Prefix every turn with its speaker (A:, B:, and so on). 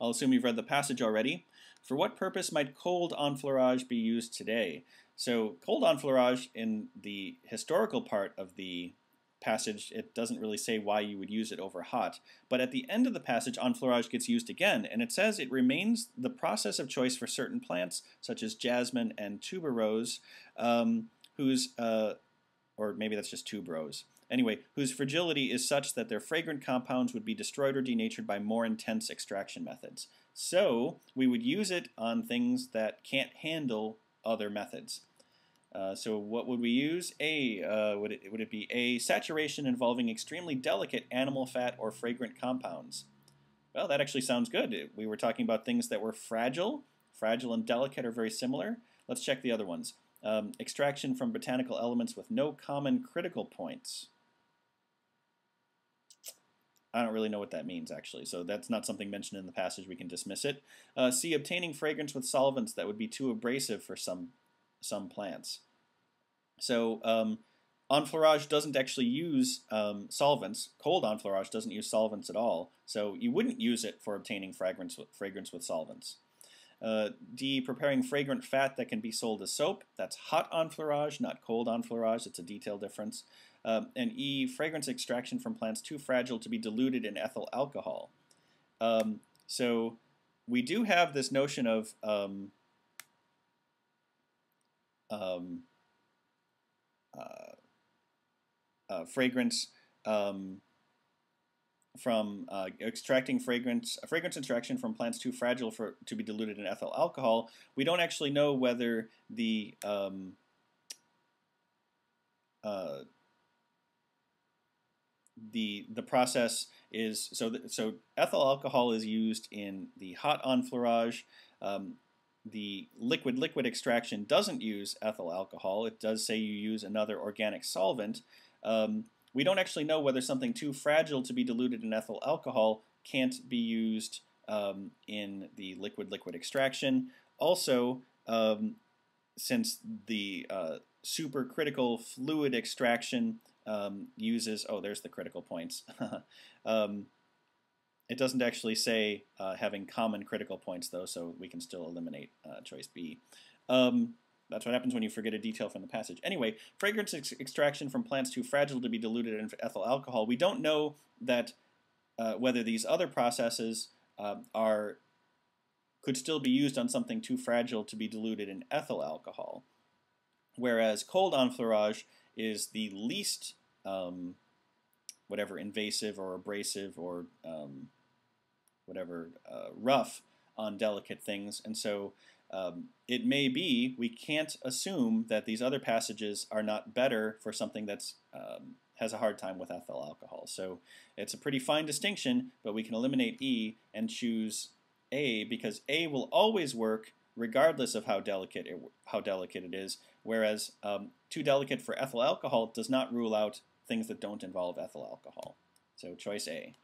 A: I'll assume you've read the passage already. For what purpose might cold enfleurage be used today? So cold enfleurage, in the historical part of the passage, it doesn't really say why you would use it over hot. But at the end of the passage, enfleurage gets used again, and it says it remains the process of choice for certain plants, such as jasmine and tuberose, or maybe that's just tuberose. Anyway, whose fragility is such that their fragrant compounds would be destroyed or denatured by more intense extraction methods. So we would use it on things that can't handle other methods. So what would we use? Would it be A, saturation involving extremely delicate animal fat or fragrant compounds? Well, that actually sounds good. We were talking about things that were fragile. Fragile and delicate are very similar. Let's check the other ones. Extraction from botanical elements with no common critical points. I don't really know what that means, actually, so that's not something mentioned in the passage. We can dismiss it. C, obtaining fragrance with solvents that would be too abrasive for some plants. So enfleurage doesn't actually use solvents. Cold enfleurage doesn't use solvents at all, so you wouldn't use it for obtaining fragrance with solvents. D, preparing fragrant fat that can be sold as soap. That's hot enfleurage, not cold enfleurage. It's a detail difference. And E, fragrance extraction from plants too fragile to be diluted in ethyl alcohol. So we do have this notion of fragrance from extracting fragrance extraction from plants too fragile to be diluted in ethyl alcohol. We don't actually know whether the process is so ethyl alcohol is used in the hot enfleurage. The liquid extraction doesn't use ethyl alcohol. It does say you use another organic solvent. We don't actually know whether something too fragile to be diluted in ethyl alcohol can't be used in the liquid extraction. Also, since the supercritical fluid extraction uses, there's the critical points. It doesn't actually say having common critical points, though, so we can still eliminate choice B. That's what happens when you forget a detail from the passage. Anyway, fragrance extraction from plants too fragile to be diluted in ethyl alcohol. We don't know that whether these other processes could still be used on something too fragile to be diluted in ethyl alcohol. Whereas cold enfleurage is the least whatever invasive or abrasive or rough on delicate things, and so it may be we can't assume that these other passages are not better for something that's has a hard time with ethyl alcohol. So it's a pretty fine distinction, but we can eliminate E and choose A because A will always work regardless of how delicate it is, whereas too delicate for ethyl alcohol does not rule out things that don't involve ethyl alcohol. So choice A.